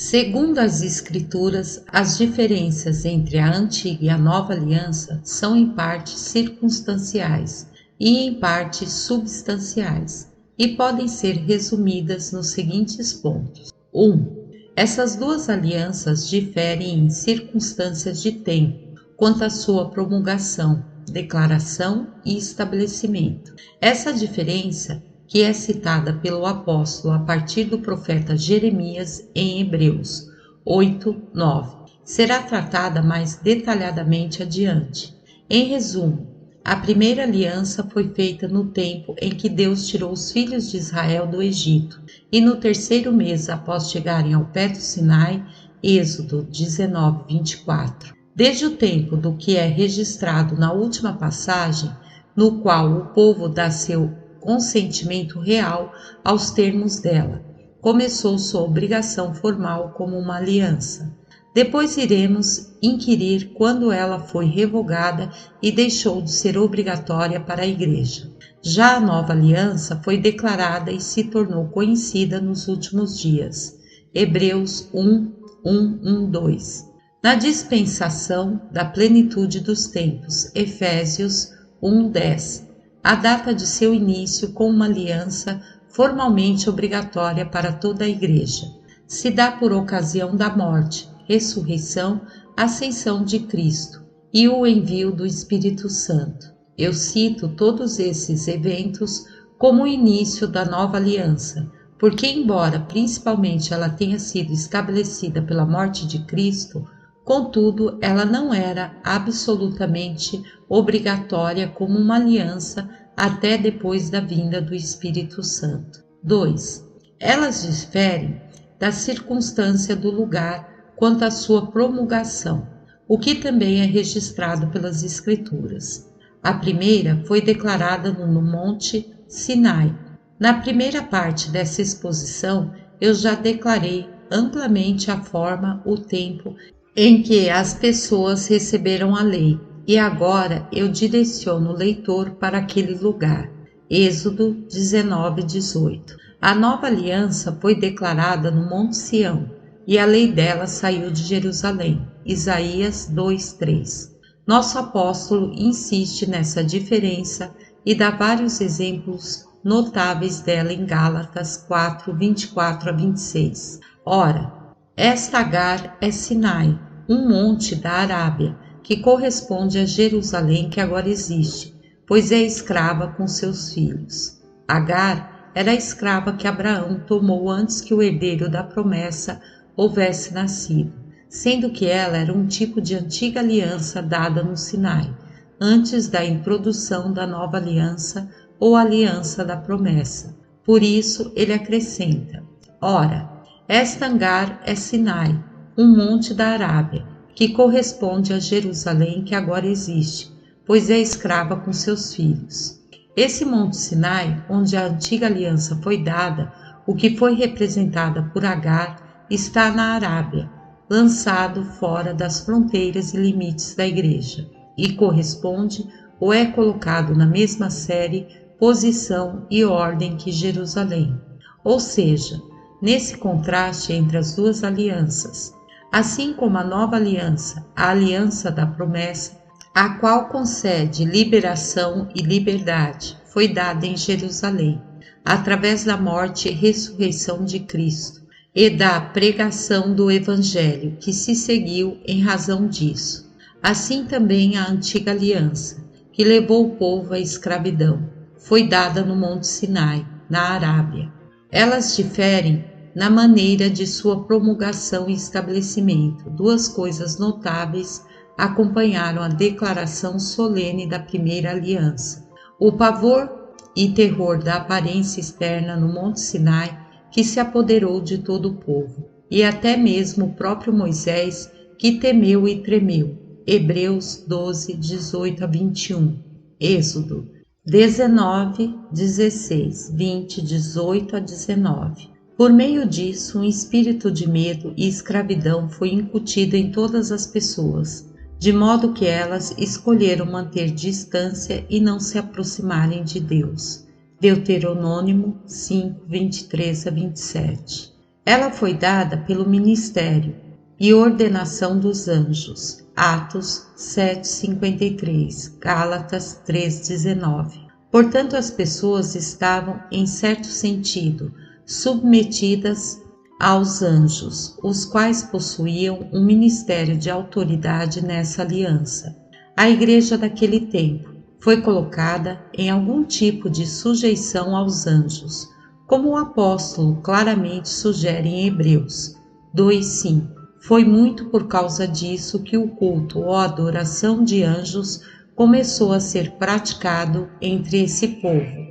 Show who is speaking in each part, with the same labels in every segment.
Speaker 1: Segundo as Escrituras, as diferenças entre a antiga e a nova aliança são em parte circunstanciais e em parte substanciais, e podem ser resumidas nos seguintes pontos. 1. Essas duas alianças diferem em circunstâncias de tempo, quanto à sua promulgação, declaração e estabelecimento. Essa diferença, que é citada pelo apóstolo a partir do profeta Jeremias em Hebreus 8:9, será tratada mais detalhadamente adiante. Em resumo, a primeira aliança foi feita no tempo em que Deus tirou os filhos de Israel do Egito, e no terceiro mês após chegarem ao pé do Sinai, Êxodo 19:24. Desde o tempo do que é registrado na última passagem, no qual o povo dá seu consentimento real aos termos dela, começou sua obrigação formal como uma aliança. Depois iremos inquirir quando ela foi revogada e deixou de ser obrigatória para a Igreja. Já a nova aliança foi declarada e se tornou conhecida nos últimos dias. Hebreus 1:1-2. Na dispensação da plenitude dos tempos. Efésios 1:10. A data de seu início com uma aliança formalmente obrigatória para toda a Igreja. Se dá por ocasião da morte, ressurreição, ascensão de Cristo e o envio do Espírito Santo. Eu cito todos esses eventos como o início da nova aliança, porque embora principalmente ela tenha sido estabelecida pela morte de Cristo, contudo ela não era absolutamente obrigatória como uma aliança até depois da vinda do Espírito Santo. 2. Elas diferem da circunstância do lugar quanto à sua promulgação, o que também é registrado pelas Escrituras. A primeira foi declarada no Monte Sinai. Na primeira parte dessa exposição, eu já declarei amplamente a forma, o tempo em que as pessoas receberam a lei, e agora eu direciono o leitor para aquele lugar. Êxodo 19:18. A nova aliança foi declarada no Monte Sião, e a lei dela saiu de Jerusalém. Isaías 2:3. Nosso apóstolo insiste nessa diferença e dá vários exemplos notáveis dela em Gálatas 4:24-26. Ora, esta Agar é Sinai, um monte da Arábia, que corresponde a Jerusalém que agora existe, pois é escrava com seus filhos. Agar era a escrava que Abraão tomou antes que o herdeiro da promessa houvesse nascido, sendo que ela era um tipo de antiga aliança dada no Sinai, antes da introdução da nova aliança ou aliança da promessa. Por isso ele acrescenta: ora, esta Agar é Sinai, um monte da Arábia, que corresponde a Jerusalém que agora existe, pois é escrava com seus filhos. Esse monte Sinai, onde a antiga aliança foi dada, o que foi representada por Agar, está na Arábia, lançado fora das fronteiras e limites da Igreja, e corresponde ou é colocado na mesma série, posição e ordem que Jerusalém. Ou seja, nesse contraste entre as duas alianças, assim como a nova aliança, a aliança da promessa, a qual concede liberação e liberdade, foi dada em Jerusalém, através da morte e ressurreição de Cristo, e da pregação do Evangelho que se seguiu em razão disso. Assim também a antiga aliança, que levou o povo à escravidão, foi dada no Monte Sinai, na Arábia. Elas diferem na maneira de sua promulgação e estabelecimento. Duas coisas notáveis acompanharam a declaração solene da primeira aliança: o pavor e terror da aparência externa no Monte Sinai, que se apoderou de todo o povo, e até mesmo o próprio Moisés, que temeu e tremeu. Hebreus 12:18-21. Êxodo 19:16, 20, 18-19. Por meio disso, um espírito de medo e escravidão foi incutido em todas as pessoas, de modo que elas escolheram manter distância e não se aproximarem de Deus. Deuteronômio 5:23-27. Ela foi dada pelo ministério e ordenação dos anjos. Atos 7:53, Gálatas 3:19. Portanto, as pessoas estavam, em certo sentido, submetidas aos anjos, os quais possuíam um ministério de autoridade nessa aliança. A igreja daquele tempo foi colocada em algum tipo de sujeição aos anjos, como o apóstolo claramente sugere em Hebreus 2:5. Foi muito por causa disso que o culto ou adoração de anjos começou a ser praticado entre esse povo.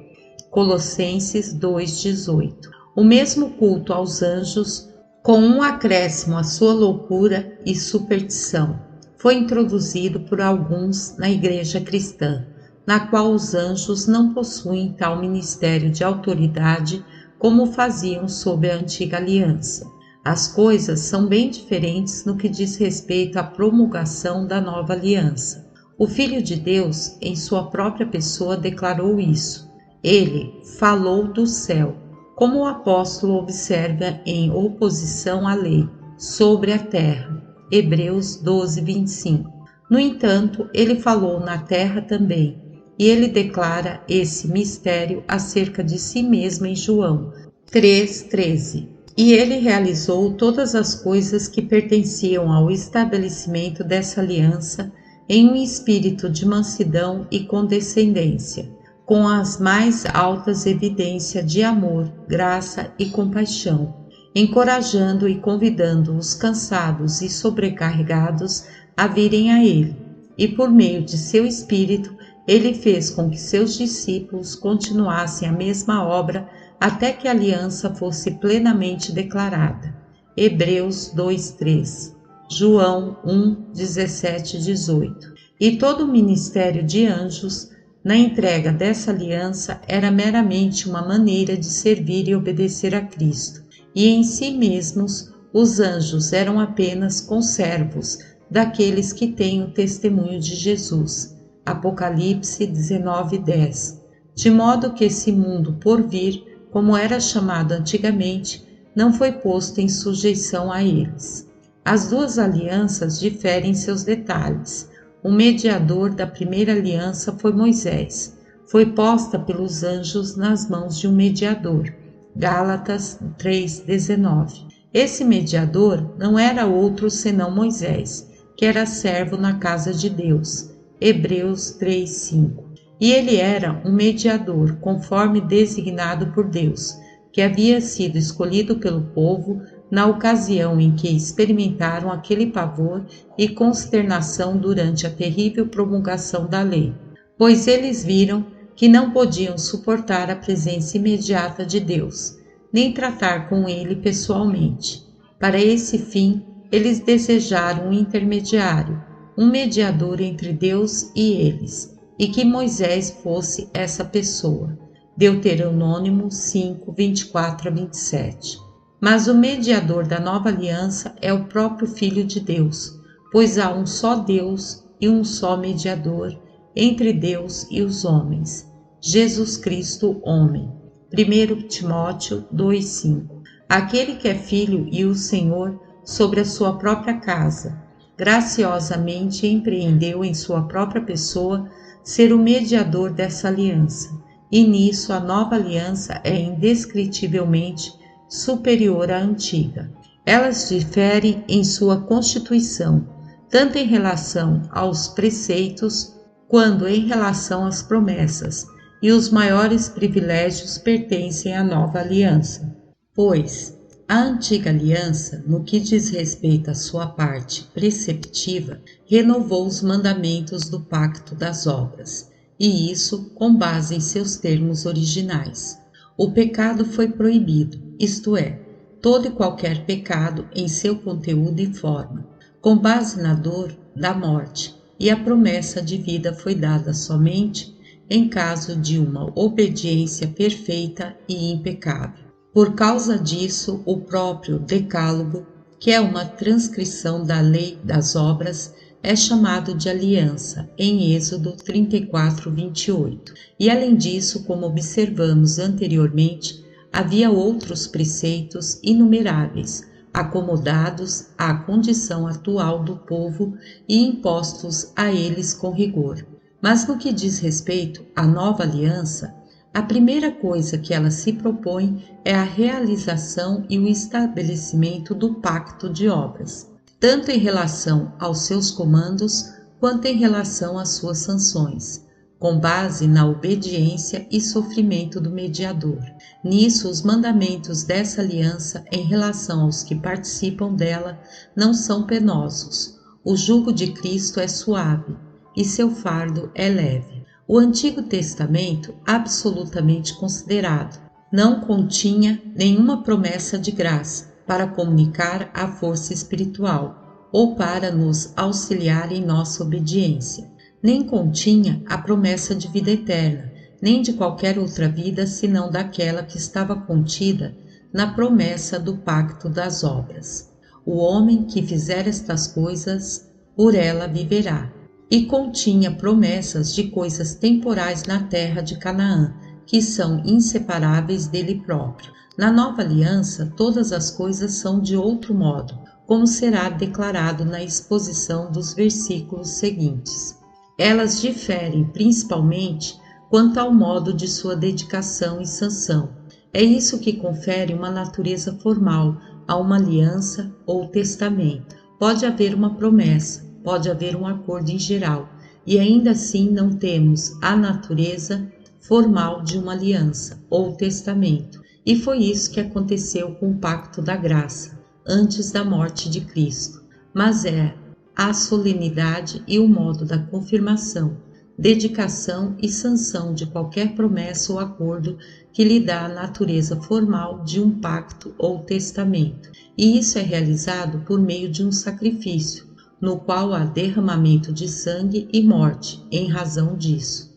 Speaker 1: Colossenses 2:18. O mesmo culto aos anjos, com um acréscimo à sua loucura e superstição, foi introduzido por alguns na igreja cristã, na qual os anjos não possuem tal ministério de autoridade como faziam sob a antiga aliança. As coisas são bem diferentes no que diz respeito à promulgação da nova aliança. O Filho de Deus, em sua própria pessoa, declarou isso. Ele falou do céu, como o apóstolo observa em oposição à lei, sobre a terra. Hebreus 12:25. No entanto, ele falou na terra também, e ele declara esse mistério acerca de si mesmo em João 3:13. E ele realizou todas as coisas que pertenciam ao estabelecimento dessa aliança em um espírito de mansidão e condescendência, com as mais altas evidências de amor, graça e compaixão, encorajando e convidando os cansados e sobrecarregados a virem a ele. E por meio de seu espírito, ele fez com que seus discípulos continuassem a mesma obra até que a aliança fosse plenamente declarada. Hebreus 2:3, João 1:17-18. E todo o ministério de anjos na entrega dessa aliança era meramente uma maneira de servir e obedecer a Cristo, e em si mesmos os anjos eram apenas conservos daqueles que têm o testemunho de Jesus. Apocalipse 19:10. De modo que esse mundo por vir, como era chamado antigamente, não foi posto em sujeição a eles. As duas alianças diferem em seus detalhes. O mediador da primeira aliança foi Moisés. Foi posta pelos anjos nas mãos de um mediador. Gálatas 3:19. Esse mediador não era outro senão Moisés, que era servo na casa de Deus. Hebreus 3:5. E ele era um mediador, conforme designado por Deus, que havia sido escolhido pelo povo na ocasião em que experimentaram aquele pavor e consternação durante a terrível promulgação da lei, pois eles viram que não podiam suportar a presença imediata de Deus, nem tratar com ele pessoalmente. Para esse fim, eles desejaram um intermediário, um mediador entre Deus e eles, e que Moisés fosse essa pessoa. Deuteronômio 5:24-27. Mas o mediador da nova aliança é o próprio Filho de Deus, pois há um só Deus e um só mediador entre Deus e os homens, Jesus Cristo, homem. 1 Timóteo 2:5. Aquele que é filho e o Senhor sobre a sua própria casa, graciosamente empreendeu em sua própria pessoa ser o mediador dessa aliança, e nisso a nova aliança é indescritivelmente superior à antiga. Elas diferem em sua constituição, tanto em relação aos preceitos, quanto em relação às promessas, e os maiores privilégios pertencem à nova aliança. Pois a antiga aliança, no que diz respeito à sua parte preceptiva, renovou os mandamentos do pacto das obras, e isso com base em seus termos originais. O pecado foi proibido, isto é, todo e qualquer pecado em seu conteúdo e forma, com base na dor da morte, e a promessa de vida foi dada somente em caso de uma obediência perfeita e impecável. Por causa disso, o próprio Decálogo, que é uma transcrição da lei das obras, é chamado de aliança, em Êxodo 34:28. E além disso, como observamos anteriormente, havia outros preceitos inumeráveis, acomodados à condição atual do povo e impostos a eles com rigor. Mas no que diz respeito à nova aliança, a primeira coisa que ela se propõe é a realização e o estabelecimento do pacto de obras, tanto em relação aos seus comandos quanto em relação às suas sanções, com base na obediência e sofrimento do mediador. Nisso, os mandamentos dessa aliança em relação aos que participam dela não são penosos. O jugo de Cristo é suave e seu fardo é leve. O Antigo Testamento, absolutamente considerado, não continha nenhuma promessa de graça para comunicar a força espiritual ou para nos auxiliar em nossa obediência. Nem continha a promessa de vida eterna, nem de qualquer outra vida senão daquela que estava contida na promessa do pacto das obras. O homem que fizer estas coisas, por ela viverá. E continha promessas de coisas temporais na terra de Canaã, que são inseparáveis dele próprio. Na nova aliança, todas as coisas são de outro modo, como será declarado na exposição dos versículos seguintes. Elas diferem principalmente quanto ao modo de sua dedicação e sanção. É isso que confere uma natureza formal a uma aliança ou testamento. Pode haver uma promessa, pode haver um acordo em geral, e ainda assim não temos a natureza formal de uma aliança ou testamento. E foi isso que aconteceu com o pacto da graça, antes da morte de Cristo. Mas é a solenidade e o modo da confirmação, dedicação e sanção de qualquer promessa ou acordo que lhe dá a natureza formal de um pacto ou testamento. E isso é realizado por meio de um sacrifício, no qual há derramamento de sangue e morte em razão disso.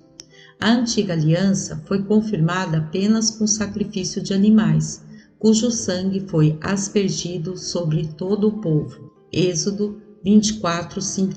Speaker 1: A antiga aliança foi confirmada apenas com sacrifício de animais, cujo sangue foi aspergido sobre todo o povo. Êxodo 24, 5,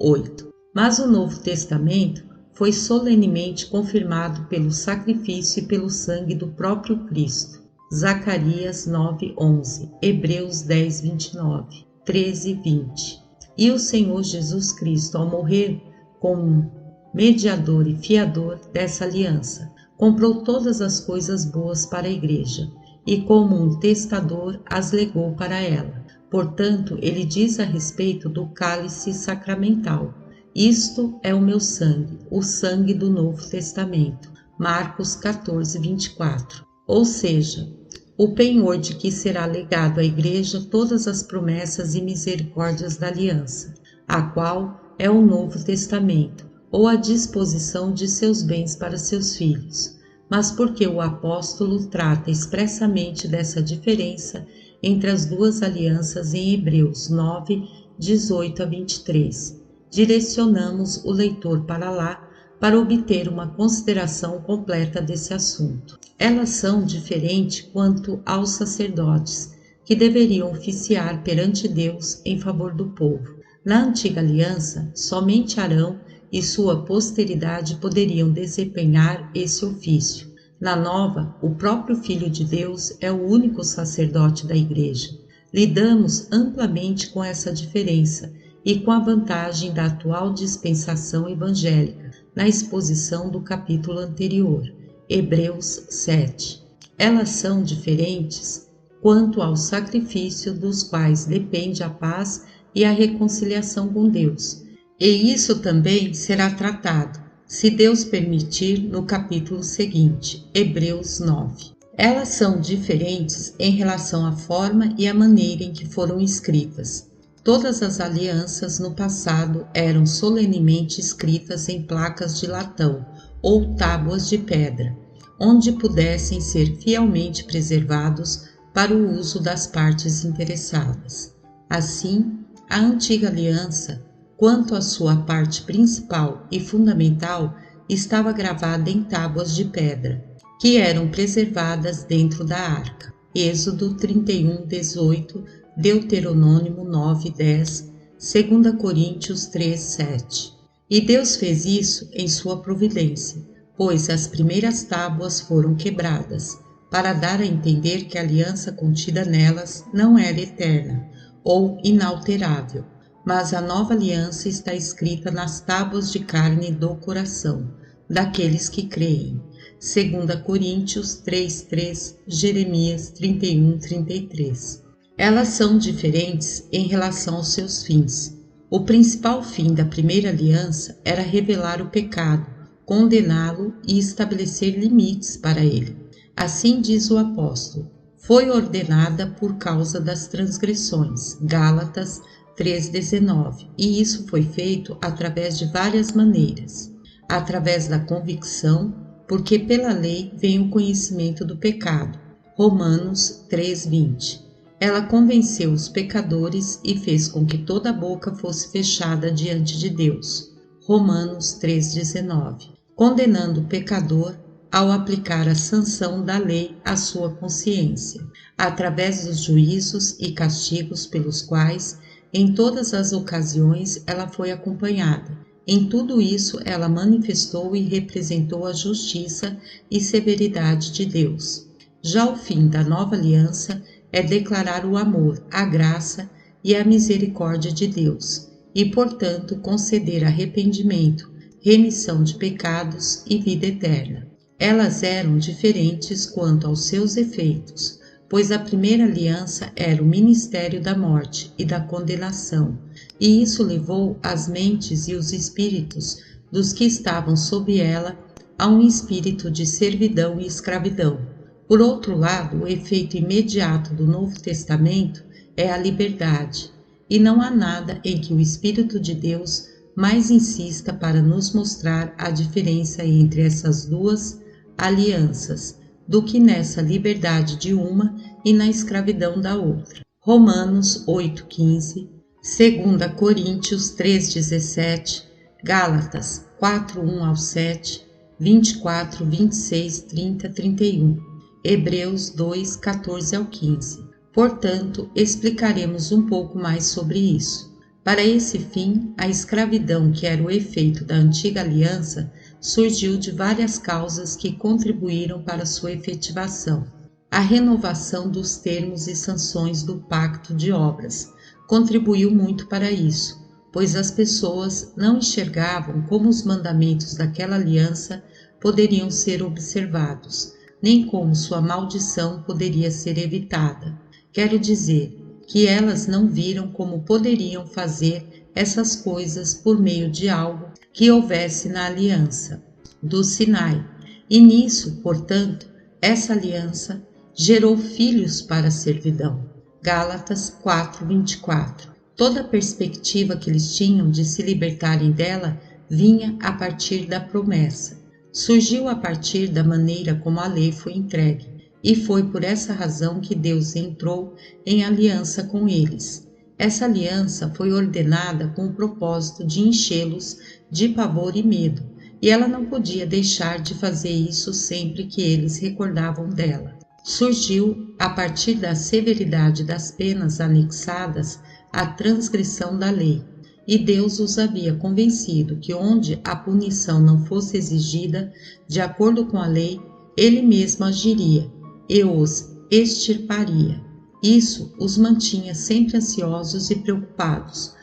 Speaker 1: 8. Mas o Novo Testamento foi solenemente confirmado pelo sacrifício e pelo sangue do próprio Cristo. Zacarias 9, 11, Hebreus 10, 29, 13, 20. E o Senhor Jesus Cristo, ao morrer como mediador e fiador dessa aliança, comprou todas as coisas boas para a igreja e como um testador as legou para ela. Portanto, ele diz a respeito do cálice sacramental: isto é o meu sangue, o sangue do Novo Testamento. Marcos 14, 24. Ou seja, o penhor de que será legado à igreja todas as promessas e misericórdias da aliança, a qual é o Novo Testamento, ou a disposição de seus bens para seus filhos. Mas porque o apóstolo trata expressamente dessa diferença entre as duas alianças em Hebreus 9, 18 a 23, direcionamos o leitor para lá para obter uma consideração completa desse assunto. Elas são diferentes quanto aos sacerdotes, que deveriam oficiar perante Deus em favor do povo. Na antiga aliança, somente Arão e sua posteridade poderiam desempenhar esse ofício. Na nova, o próprio Filho de Deus é o único sacerdote da Igreja. Lidamos amplamente com essa diferença e com a vantagem da atual dispensação evangélica, na exposição do capítulo anterior, Hebreus 7. Elas são diferentes quanto ao sacrifício dos quais depende a paz e a reconciliação com Deus. E isso também será tratado, se Deus permitir, no capítulo seguinte, Hebreus 9. Elas são diferentes em relação à forma e à maneira em que foram escritas. Todas as alianças no passado eram solenemente escritas em placas de latão ou tábuas de pedra, onde pudessem ser fielmente preservados para o uso das partes interessadas. Assim, a antiga aliança, quanto à sua parte principal e fundamental, estava gravada em tábuas de pedra, que eram preservadas dentro da arca. Êxodo 31, 18, Deuteronômio 9, 10, 2 Coríntios 3, 7. E Deus fez isso em sua providência, pois as primeiras tábuas foram quebradas, para dar a entender que a aliança contida nelas não era eterna ou inalterável, mas a nova aliança está escrita nas tábuas de carne do coração daqueles que creem. 2 Coríntios 3:3, Jeremias 31:33. Elas são diferentes em relação aos seus fins. O principal fim da primeira aliança era revelar o pecado, condená-lo e estabelecer limites para ele. Assim diz o apóstolo: foi ordenada por causa das transgressões. Gálatas 3:19. E isso foi feito através de várias maneiras. Através da convicção, porque pela lei vem o conhecimento do pecado. Romanos 3:20. Ela convenceu os pecadores e fez com que toda a boca fosse fechada diante de Deus. Romanos 3:19. Condenando o pecador ao aplicar a sanção da lei à sua consciência, através dos juízos e castigos pelos quais, em todas as ocasiões, ela foi acompanhada. Em tudo isso, ela manifestou e representou a justiça e severidade de Deus. Já o fim da nova aliança é declarar o amor, a graça e a misericórdia de Deus, e, portanto, conceder arrependimento, remissão de pecados e vida eterna. Elas eram diferentes quanto aos seus efeitos, pois a primeira aliança era o ministério da morte e da condenação, e isso levou as mentes e os espíritos dos que estavam sob ela a um espírito de servidão e escravidão. Por outro lado, o efeito imediato do Novo Testamento é a liberdade, e não há nada em que o Espírito de Deus mais insista para nos mostrar a diferença entre essas duas alianças do que nessa liberdade de uma e na escravidão da outra. Romanos 8:15, 2 Coríntios 3:17, Gálatas 4:1-7, 24, 26, 30, 31, Hebreus 2:14-15. Portanto, explicaremos um pouco mais sobre isso. Para esse fim, a escravidão, que era o efeito da antiga aliança, surgiu de várias causas que contribuíram para sua efetivação. A renovação dos termos e sanções do pacto de obras contribuiu muito para isso, pois as pessoas não enxergavam como os mandamentos daquela aliança poderiam ser observados, nem como sua maldição poderia ser evitada. Quero dizer que elas não viram como poderiam fazer essas coisas por meio de algo que houvesse na aliança do Sinai. E nisso, portanto, essa aliança gerou filhos para a servidão. Gálatas 4:24. Toda a perspectiva que eles tinham de se libertarem dela vinha a partir da promessa. Surgiu a partir da maneira como a lei foi entregue. E foi por essa razão que Deus entrou em aliança com eles. Essa aliança foi ordenada com o propósito de enchê-los de pavor e medo, e ela não podia deixar de fazer isso sempre que eles recordavam dela. Surgiu a partir da severidade das penas anexadas à transgressão da lei, e Deus os havia convencido que onde a punição não fosse exigida de acordo com a lei, ele mesmo agiria e os extirparia. Isso os mantinha sempre ansiosos e preocupados,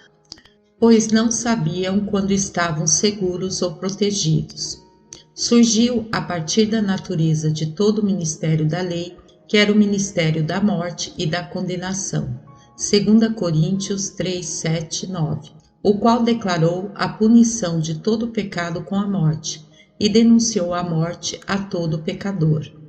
Speaker 1: pois não sabiam quando estavam seguros ou protegidos. Surgiu a partir da natureza de todo o ministério da lei, que era o ministério da morte e da condenação. 2 Coríntios 3, 7, 9, o qual declarou a punição de todo pecado com a morte e denunciou a morte a todo pecador.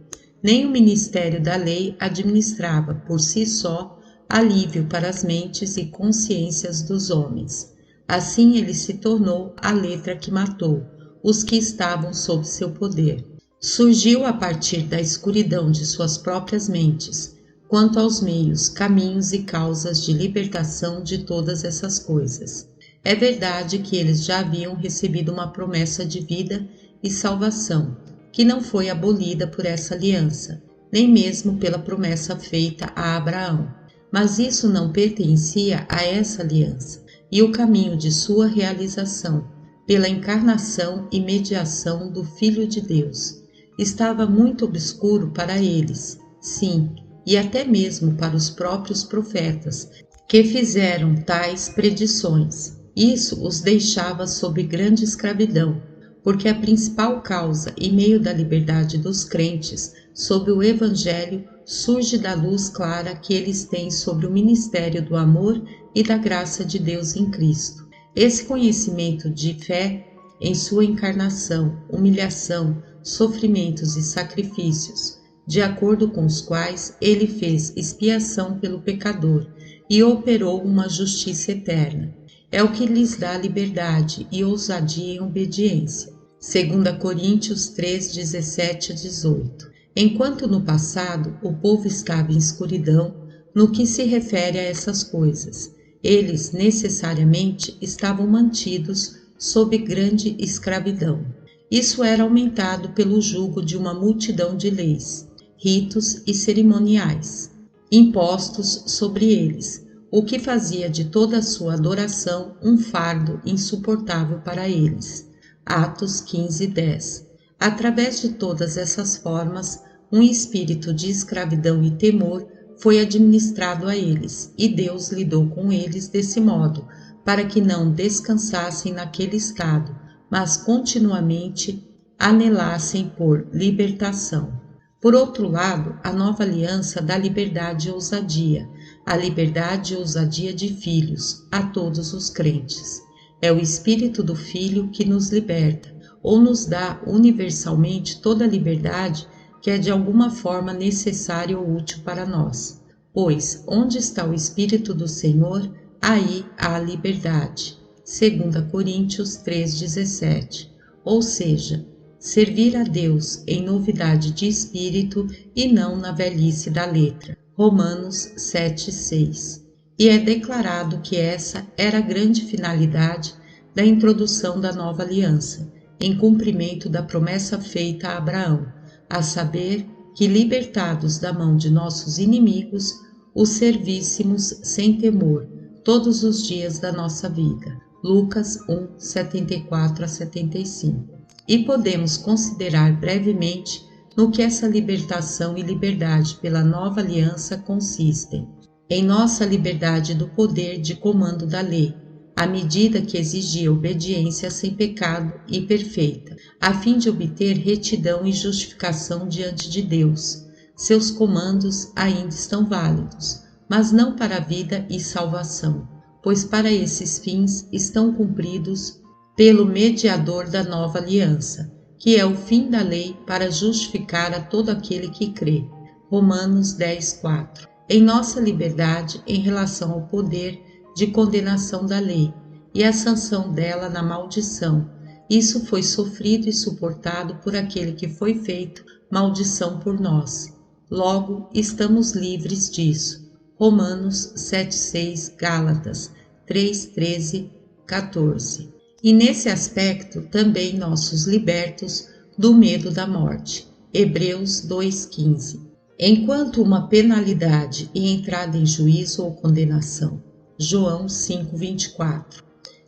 Speaker 1: Nem o ministério da lei administrava, por si só, alívio para as mentes e consciências dos homens. Assim ele se tornou a letra que matou os que estavam sob seu poder. Surgiu a partir da escuridão de suas próprias mentes, quanto aos meios, caminhos e causas de libertação de todas essas coisas. É verdade que eles já haviam recebido uma promessa de vida e salvação, que não foi abolida por essa aliança, nem mesmo pela promessa feita a Abraão. Mas isso não pertencia a essa aliança, e o caminho de sua realização, pela encarnação e mediação do Filho de Deus. estava muito obscuro para eles, sim, e até mesmo para os próprios profetas, que fizeram tais predições. Isso os deixava sob grande escravidão, porque a principal causa e meio da liberdade dos crentes sob o Evangelho surge da luz clara que eles têm sobre o ministério do amor e da graça de Deus em Cristo. Esse conhecimento de fé em sua encarnação, humilhação, sofrimentos e sacrifícios, de acordo com os quais ele fez expiação pelo pecador e operou uma justiça eterna. É o que lhes dá liberdade e ousadia em obediência. 2 Coríntios 3, 17 a 18. Enquanto no passado o povo estava em escuridão, no que se refere a essas coisas, eles necessariamente estavam mantidos sob grande escravidão. Isso era aumentado pelo jugo de uma multidão de leis, ritos e cerimoniais, impostos sobre eles, o que fazia de toda a sua adoração um fardo insuportável para eles. Atos 15:10. Através de todas essas formas, um espírito de escravidão e temor foi administrado a eles, e Deus lidou com eles desse modo, para que não descansassem naquele estado, mas continuamente anelassem por libertação. Por outro lado, a nova aliança dá liberdade e ousadia, a liberdade e ousadia de filhos, a todos os crentes. É o Espírito do Filho que nos liberta, ou nos dá universalmente toda a liberdade que é de alguma forma necessária ou útil para nós. Pois, onde está o Espírito do Senhor, aí há liberdade. 2 Coríntios 3,17. Ou seja, servir a Deus em novidade de espírito e não na velhice da letra. Romanos 7,6. E é declarado que essa era a grande finalidade da introdução da nova aliança, em cumprimento da promessa feita a Abraão, a saber que, libertados da mão de nossos inimigos, os servíssemos sem temor todos os dias da nossa vida. Lucas 1, 74 a 75. E podemos considerar brevemente no que essa libertação e liberdade pela nova aliança consistem. Em nossa liberdade do poder de comando da lei, à medida que exigia obediência sem pecado e perfeita, a fim de obter retidão e justificação diante de Deus. Seus comandos ainda estão válidos, mas não para a vida e salvação, pois para esses fins estão cumpridos pelo mediador da nova aliança, que é o fim da lei para justificar a todo aquele que crê. Romanos 10:4. Em nossa liberdade em relação ao poder de condenação da lei e a sanção dela na maldição, isso foi sofrido e suportado por aquele que foi feito maldição por nós. Logo, estamos livres disso. Romanos 7:6, Gálatas 3:13, 14. E nesse aspecto também nossos libertos do medo da morte. Hebreus 2:15. Enquanto uma penalidade e entrada em juízo ou condenação. João 5:24.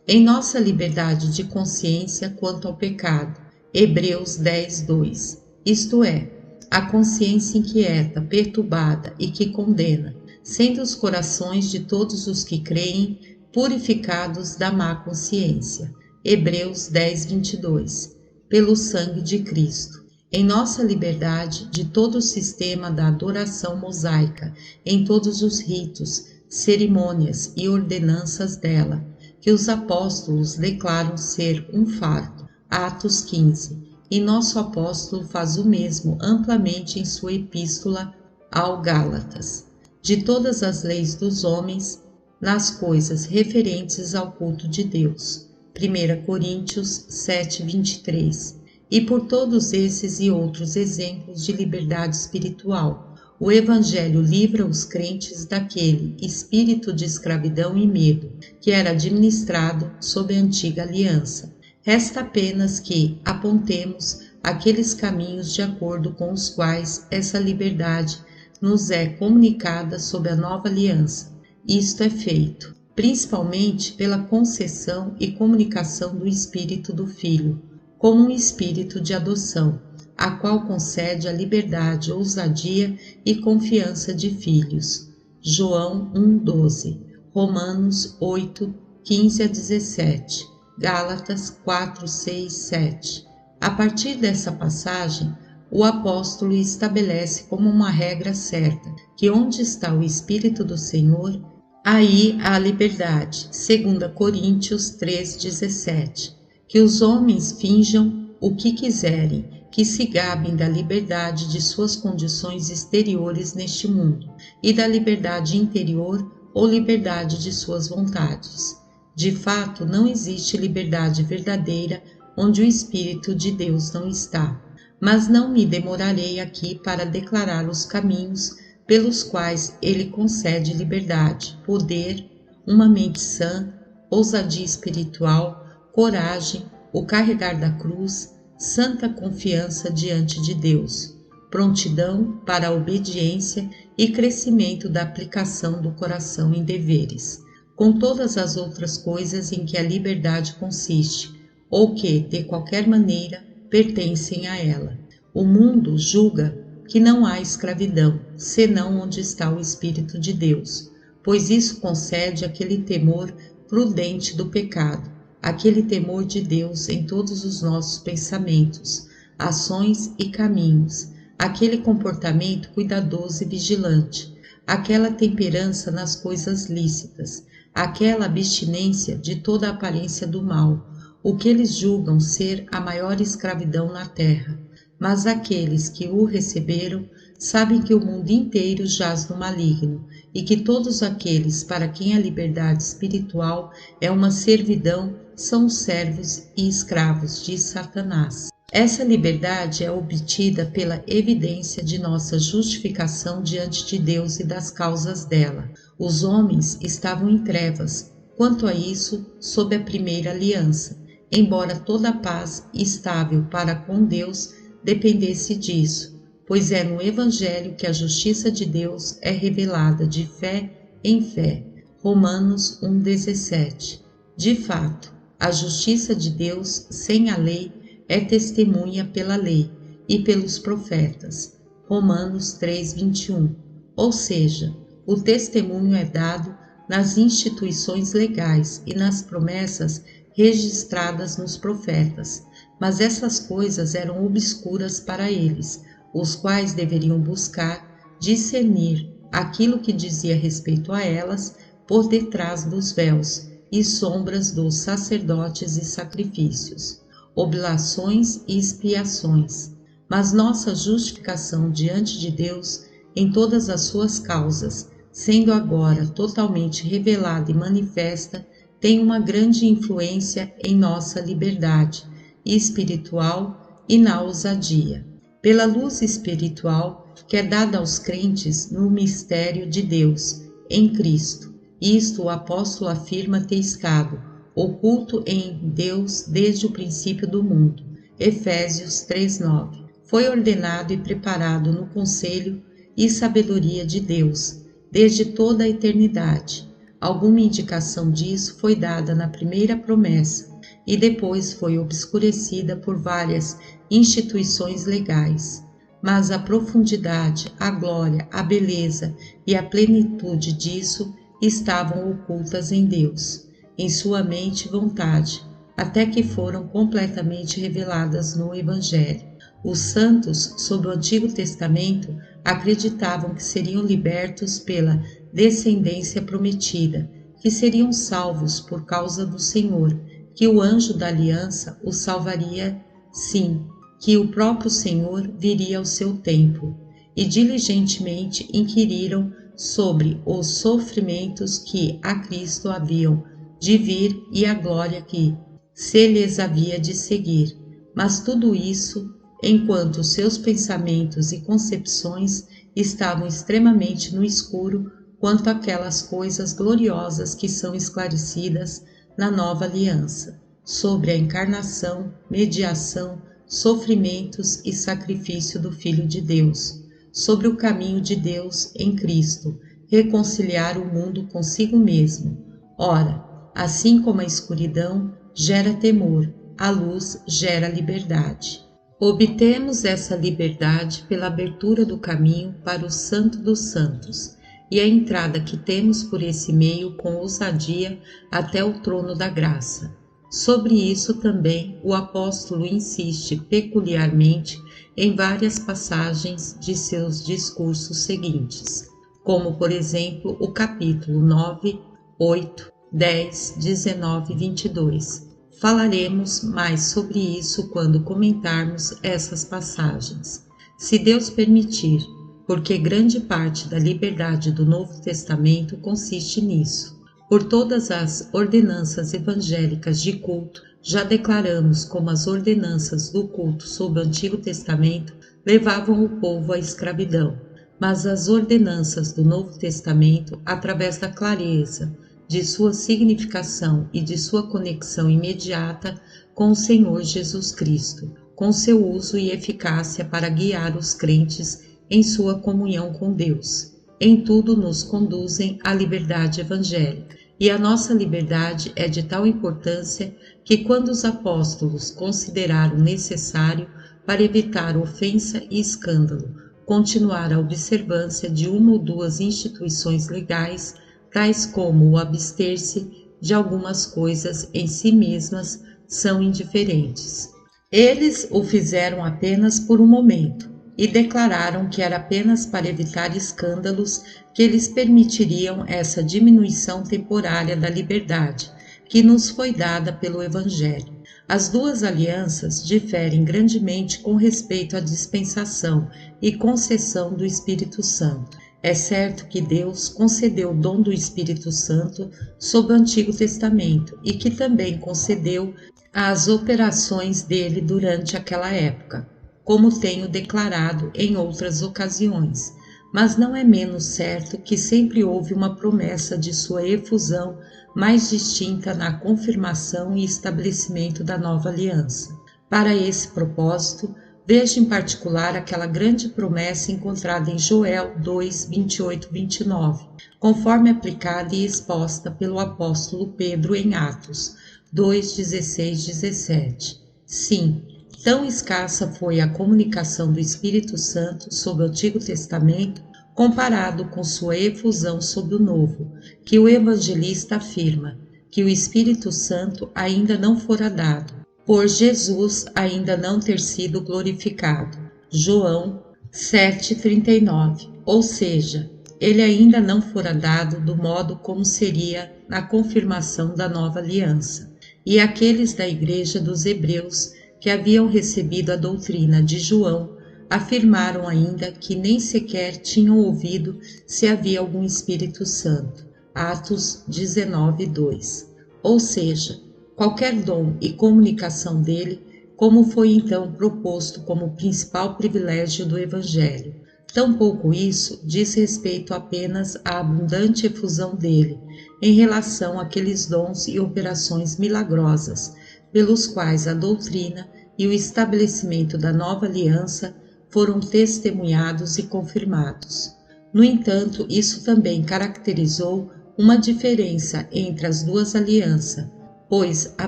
Speaker 1: Em nossa liberdade de consciência quanto ao pecado. Hebreus 10:2. Isto é, a consciência inquieta, perturbada e que condena, sendo os corações de todos os que creem purificados da má consciência. Hebreus 10:22. Pelo sangue de Cristo. Em nossa liberdade de todo o sistema da adoração mosaica, em todos os ritos, cerimônias e ordenanças dela, que os apóstolos declaram ser um fardo. Atos 15. E nosso apóstolo faz o mesmo amplamente em sua epístola ao Gálatas. De todas as leis dos homens, nas coisas referentes ao culto de Deus. 1 Coríntios 7:23. E por todos esses e outros exemplos de liberdade espiritual, o Evangelho livra os crentes daquele espírito de escravidão e medo que era administrado sob a antiga aliança. Resta apenas que apontemos aqueles caminhos de acordo com os quais essa liberdade nos é comunicada sob a nova aliança. Isto é feito principalmente pela concessão e comunicação do Espírito do Filho, como um espírito de adoção, a qual concede a liberdade, ousadia e confiança de filhos. João 1,12, Romanos 8, 15 a 17, Gálatas 4, 6, 7. A partir dessa passagem, o apóstolo estabelece como uma regra certa que onde está o Espírito do Senhor, aí há liberdade, 2 Coríntios 3,17. Que os homens finjam o que quiserem, que se gabem da liberdade de suas condições exteriores neste mundo e da liberdade interior ou liberdade de suas vontades. De fato, não existe liberdade verdadeira onde o Espírito de Deus não está. Mas não me demorarei aqui para declarar os caminhos pelos quais ele concede liberdade, poder, uma mente sã, ousadia espiritual, coragem, o carregar da cruz, santa confiança diante de Deus, prontidão para a obediência e crescimento da aplicação do coração em deveres, com todas as outras coisas em que a liberdade consiste, ou que, de qualquer maneira, pertencem a ela. O mundo julga que não há escravidão, senão onde está o Espírito de Deus, pois isso concede aquele temor prudente do pecado, aquele temor de Deus em todos os nossos pensamentos, ações e caminhos, aquele comportamento cuidadoso e vigilante, aquela temperança nas coisas lícitas, aquela abstinência de toda a aparência do mal, o que eles julgam ser a maior escravidão na terra. Mas aqueles que o receberam sabem que o mundo inteiro jaz no maligno e que todos aqueles para quem a liberdade espiritual é uma servidão são servos e escravos de Satanás. Essa liberdade é obtida pela evidência de nossa justificação diante de Deus e das causas dela. Os homens estavam em trevas, quanto a isso, sob a primeira aliança, embora toda a paz estável para com Deus dependesse disso, pois é no Evangelho que a justiça de Deus é revelada de fé em fé. Romanos 1,17. De fato, a justiça de Deus sem a lei é testemunha pela lei e pelos profetas. Romanos 3,21. Ou seja, o testemunho é dado nas instituições legais e nas promessas registradas nos profetas, mas essas coisas eram obscuras para eles, os quais deveriam buscar discernir aquilo que dizia respeito a elas por detrás dos véus e sombras dos sacerdotes e sacrifícios, oblações e expiações. Mas nossa justificação diante de Deus em todas as suas causas, sendo agora totalmente revelada e manifesta, tem uma grande influência em nossa liberdade espiritual e na ousadia. Pela luz espiritual que é dada aos crentes no mistério de Deus, em Cristo. Isto o apóstolo afirma ter estado oculto em Deus desde o princípio do mundo. Efésios 3:9. Foi ordenado e preparado no conselho e sabedoria de Deus, desde toda a eternidade. Alguma indicação disso foi dada na primeira promessa e depois foi obscurecida por várias instituições legais. Mas a profundidade, a glória, a beleza e a plenitude disso estavam ocultas em Deus, em sua mente e vontade, até que foram completamente reveladas no Evangelho. Os santos, sob o Antigo Testamento, acreditavam que seriam libertos pela descendência prometida, que seriam salvos por causa do Senhor, que o anjo da aliança os salvaria, sim, que o próprio Senhor viria ao seu tempo, e diligentemente inquiriram sobre os sofrimentos que a Cristo haviam de vir e a glória que se lhes havia de seguir. Mas tudo isso, enquanto seus pensamentos e concepções estavam extremamente no escuro quanto àquelas coisas gloriosas que são esclarecidas na nova aliança, sobre a encarnação, mediação, sofrimentos e sacrifício do Filho de Deus, sobre o caminho de Deus em Cristo, reconciliar o mundo consigo mesmo. Ora, assim como a escuridão gera temor, a luz gera liberdade. Obtemos essa liberdade pela abertura do caminho para o Santo dos Santos e a entrada que temos por esse meio com ousadia até o trono da graça. Sobre isso também o apóstolo insiste peculiarmente em várias passagens de seus discursos seguintes, como por exemplo o capítulo 9, 8, 10, 19 e 22. Falaremos mais sobre isso quando comentarmos essas passagens, se Deus permitir, porque grande parte da liberdade do Novo Testamento consiste nisso. Por todas as ordenanças evangélicas de culto, já declaramos como as ordenanças do culto sob o Antigo Testamento levavam o povo à escravidão, mas as ordenanças do Novo Testamento, através da clareza de sua significação e de sua conexão imediata com o Senhor Jesus Cristo, com seu uso e eficácia para guiar os crentes em sua comunhão com Deus. Em tudo nos conduzem à liberdade evangélica, e a nossa liberdade é de tal importância que quando os apóstolos consideraram necessário, para evitar ofensa e escândalo, continuar a observância de uma ou duas instituições legais, tais como o abster-se de algumas coisas em si mesmas, são indiferentes. Eles o fizeram apenas por um momento e declararam que era apenas para evitar escândalos que eles permitiriam essa diminuição temporária da liberdade que nos foi dada pelo Evangelho. As duas alianças diferem grandemente com respeito à dispensação e concessão do Espírito Santo. É certo que Deus concedeu o dom do Espírito Santo sob o Antigo Testamento e que também concedeu as operações dele durante aquela época, como tenho declarado em outras ocasiões, mas não é menos certo que sempre houve uma promessa de sua efusão mais distinta na confirmação e estabelecimento da nova aliança. Para esse propósito, veja em particular aquela grande promessa encontrada em Joel 2, 28 e 29, conforme aplicada e exposta pelo apóstolo Pedro em Atos 2, 16 e 17. Sim, tão escassa foi a comunicação do Espírito Santo sob o Antigo Testamento comparado com sua efusão sob o Novo, que o evangelista afirma que o Espírito Santo ainda não fora dado, por Jesus ainda não ter sido glorificado. João 7,39. Ou seja, ele ainda não fora dado do modo como seria na confirmação da nova aliança. E aqueles da igreja dos Hebreus que haviam recebido a doutrina de João afirmaram ainda que nem sequer tinham ouvido se havia algum Espírito Santo. Atos 19, 2. Ou seja, qualquer dom e comunicação dele, como foi então proposto como principal privilégio do Evangelho. Tampouco isso diz respeito apenas à abundante efusão dele, em relação àqueles dons e operações milagrosas, pelos quais a doutrina e o estabelecimento da nova aliança foram testemunhados e confirmados. No entanto, isso também caracterizou uma diferença entre as duas alianças, pois a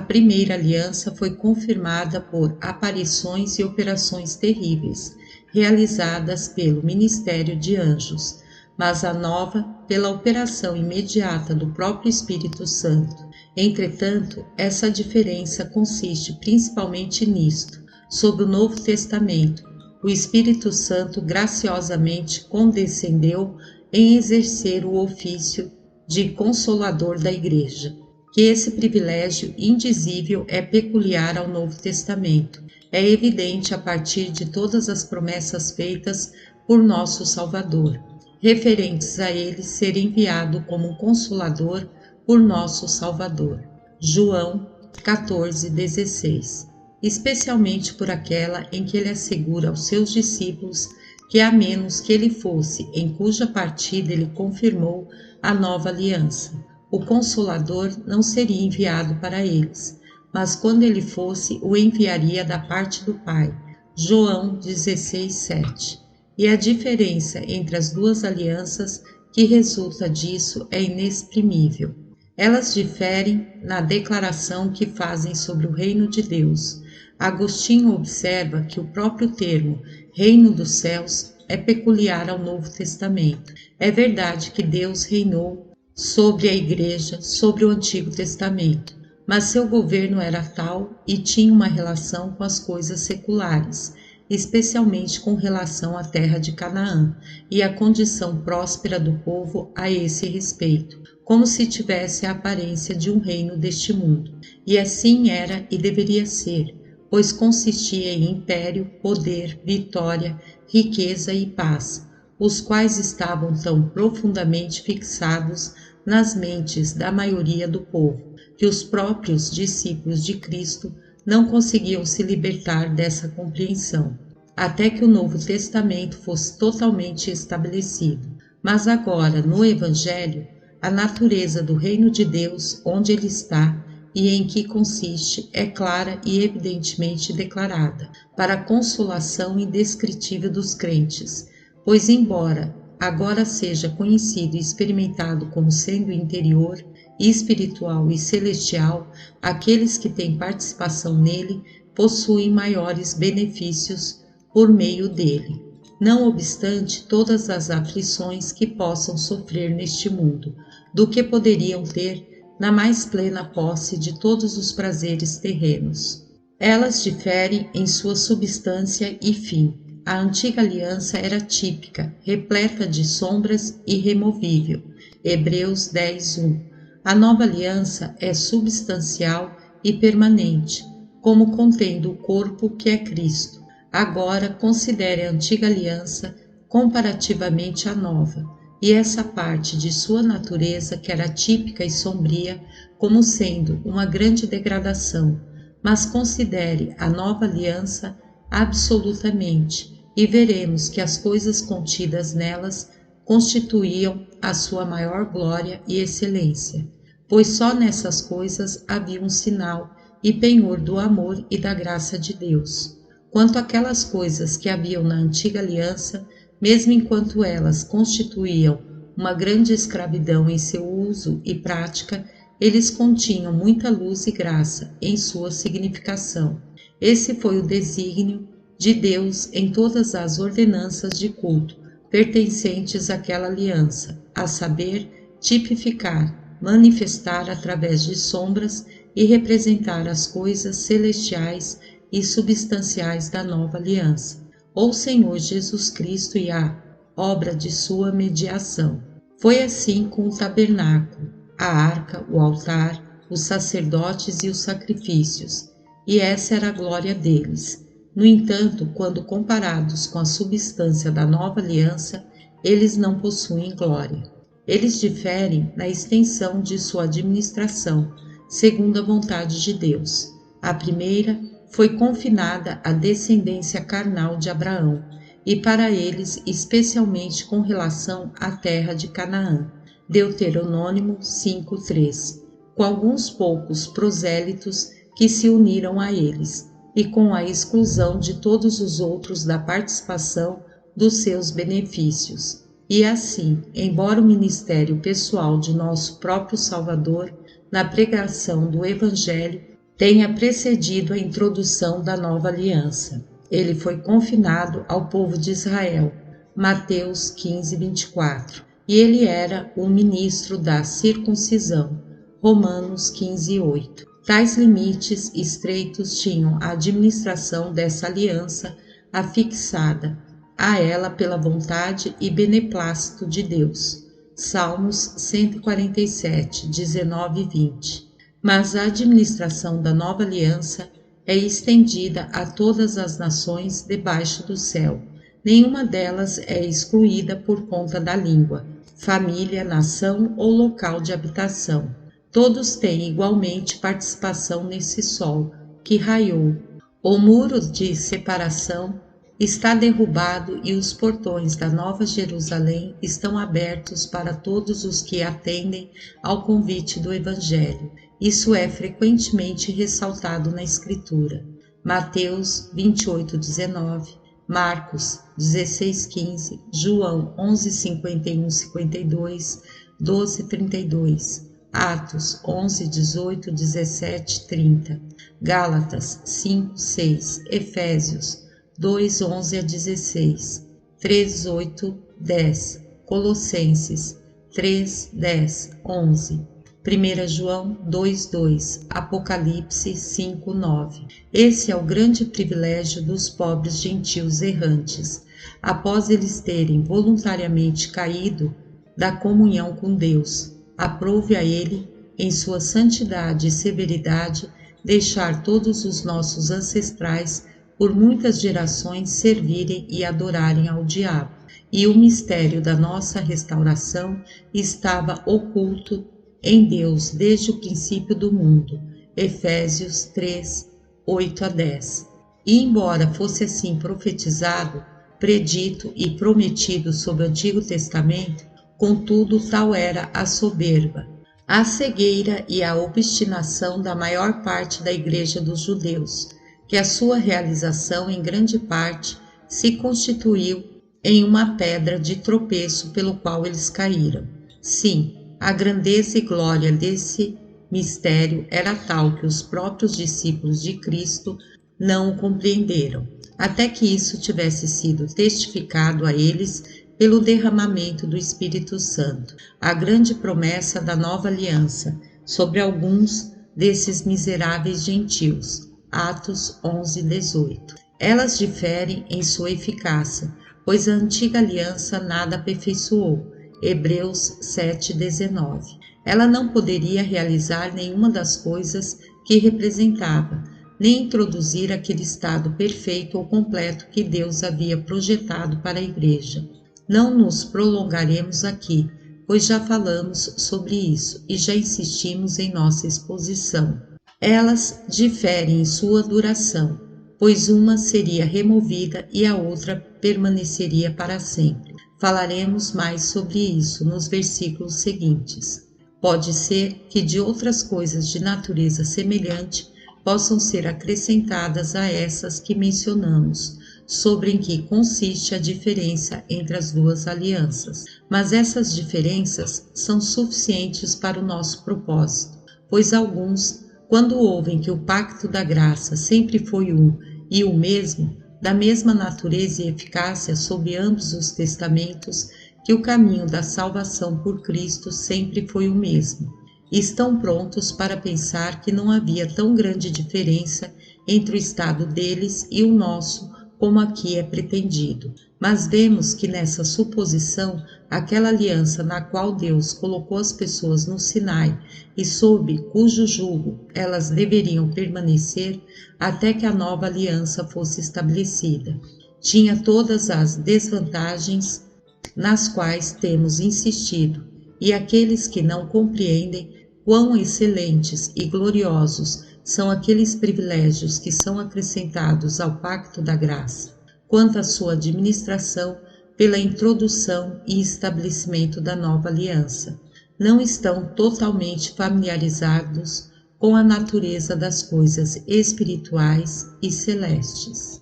Speaker 1: primeira aliança foi confirmada por aparições e operações terríveis, realizadas pelo ministério de anjos, mas a nova pela operação imediata do próprio Espírito Santo. Entretanto, essa diferença consiste principalmente nisto: sob o Novo Testamento, o Espírito Santo graciosamente condescendeu em exercer o ofício de Consolador da Igreja, que esse privilégio indizível é peculiar ao Novo Testamento. É evidente a partir de todas as promessas feitas por nosso Salvador, referentes a ele ser enviado como um Consolador por nosso Salvador. João 14, 16. Especialmente por aquela em que ele assegura aos seus discípulos que a menos que ele fosse, em cuja partida ele confirmou a nova aliança, o Consolador não seria enviado para eles, mas quando ele fosse, o enviaria da parte do Pai. João 16, 7. E a diferença entre as duas alianças que resulta disso é inexprimível. Elas diferem na declaração que fazem sobre o reino de Deus, Agostinho observa que o próprio termo reino dos céus é peculiar ao Novo Testamento. É verdade que Deus reinou sobre a Igreja, sobre o Antigo Testamento, mas seu governo era tal e tinha uma relação com as coisas seculares, especialmente com relação à terra de Canaã e à condição próspera do povo a esse respeito, como se tivesse a aparência de um reino deste mundo. E assim era e deveria ser, pois consistia em império, poder, vitória, riqueza e paz, os quais estavam tão profundamente fixados nas mentes da maioria do povo, que os próprios discípulos de Cristo não conseguiam se libertar dessa compreensão, até que o Novo Testamento fosse totalmente estabelecido. Mas agora, no Evangelho, a natureza do reino de Deus, onde ele está e em que consiste, é clara e evidentemente declarada, para a consolação indescritível dos crentes, pois embora agora seja conhecido e experimentado como sendo interior, espiritual e celestial, aqueles que têm participação nele possuem maiores benefícios por meio dele. Não obstante todas as aflições que possam sofrer neste mundo, do que poderiam ter na mais plena posse de todos os prazeres terrenos. Elas diferem em sua substância e fim. A antiga aliança era típica, repleta de sombras e removível. Hebreus 10:1. A nova aliança é substancial e permanente, como contendo o corpo que é Cristo. Agora considere a antiga aliança comparativamente à nova, e essa parte de sua natureza que era típica e sombria como sendo uma grande degradação, mas considere a nova aliança absolutamente e veremos que as coisas contidas nelas constituíam a sua maior glória e excelência, pois só nessas coisas havia um sinal e penhor do amor e da graça de Deus. Quanto àquelas coisas que haviam na antiga aliança, mesmo enquanto elas constituíam uma grande escravidão em seu uso e prática, eles continham muita luz e graça em sua significação. Esse foi o desígnio de Deus em todas as ordenanças de culto pertencentes àquela aliança, a saber, tipificar, manifestar através de sombras e representar as coisas celestiais e substanciais da nova aliança, ou Senhor Jesus Cristo e a obra de sua mediação. Foi assim com o tabernáculo, a arca, o altar, os sacerdotes e os sacrifícios, e essa era a glória deles. No entanto, quando comparados com a substância da nova aliança, eles não possuem glória. Eles diferem na extensão de sua administração, segundo a vontade de Deus. A primeira foi confinada à descendência carnal de Abraão, e para eles especialmente com relação à terra de Canaã. Deuteronômio 5:3, com alguns poucos prosélitos que se uniram a eles, e com a exclusão de todos os outros da participação dos seus benefícios. E assim, embora o ministério pessoal de nosso próprio Salvador, na pregação do Evangelho, tenha precedido a introdução da nova aliança, ele foi confinado ao povo de Israel, Mateus 15:24, e ele era o ministro da circuncisão, Romanos 15:8. Tais limites estreitos tinham a administração dessa aliança afixada a ela pela vontade e beneplácito de Deus. Salmos 147, 19 e 20. Mas a administração da nova aliança é estendida a todas as nações debaixo do céu. Nenhuma delas é excluída por conta da língua, família, nação ou local de habitação. Todos têm igualmente participação nesse sol que raiou. O muro de separação está derrubado e os portões da Nova Jerusalém estão abertos para todos os que atendem ao convite do Evangelho. Isso é frequentemente ressaltado na Escritura. Mateus 28:19, Marcos 16:15, João 11:51-52, 12:32, Atos 11:18, 17, 30. Gálatas 5, 6, Efésios 2, 11 a 16, 3, 8, 10, Colossenses 3, 10, 11, 1 João 2, 2, Apocalipse 5, 9. Esse é o grande privilégio dos pobres gentios errantes, após eles terem voluntariamente caído da comunhão com Deus. Aprove a Ele, em sua santidade e severidade, deixar todos os nossos ancestrais por muitas gerações servirem e adorarem ao diabo. E o mistério da nossa restauração estava oculto em Deus desde o princípio do mundo. Efésios 3, 8 a 10. E embora fosse assim profetizado, predito e prometido sob o Antigo Testamento, contudo tal era a soberba, a cegueira e a obstinação da maior parte da Igreja dos Judeus, que a sua realização em grande parte se constituiu em uma pedra de tropeço pelo qual eles caíram. Sim, a grandeza e glória desse mistério era tal que os próprios discípulos de Cristo não o compreenderam, até que isso tivesse sido testificado a eles pelo derramamento do Espírito Santo, a grande promessa da nova aliança sobre alguns desses miseráveis gentios. Atos 11, 18. Elas diferem em sua eficácia, pois a antiga aliança nada aperfeiçoou. Hebreus 7, 19. Ela não poderia realizar nenhuma das coisas que representava, nem introduzir aquele estado perfeito ou completo que Deus havia projetado para a Igreja. Não nos prolongaremos aqui, pois já falamos sobre isso e já insistimos em nossa exposição. Elas diferem em sua duração, pois uma seria removida e a outra permaneceria para sempre. Falaremos mais sobre isso nos versículos seguintes. Pode ser que de outras coisas de natureza semelhante possam ser acrescentadas a essas que mencionamos, sobre em que consiste a diferença entre as duas alianças. Mas essas diferenças são suficientes para o nosso propósito, pois alguns, quando ouvem que o pacto da graça sempre foi um e o mesmo, da mesma natureza e eficácia sob ambos os testamentos, que o caminho da salvação por Cristo sempre foi o mesmo, e estão prontos para pensar que não havia tão grande diferença entre o estado deles e o nosso, como aqui é pretendido. Mas vemos que nessa suposição, aquela aliança na qual Deus colocou as pessoas no Sinai e sob cujo jugo elas deveriam permanecer até que a nova aliança fosse estabelecida, tinha todas as desvantagens nas quais temos insistido, e aqueles que não compreendem quão excelentes e gloriosos são aqueles privilégios que são acrescentados ao pacto da graça, quanto à sua administração pela introdução e estabelecimento da nova aliança, não estão totalmente familiarizados com a natureza das coisas espirituais e celestes.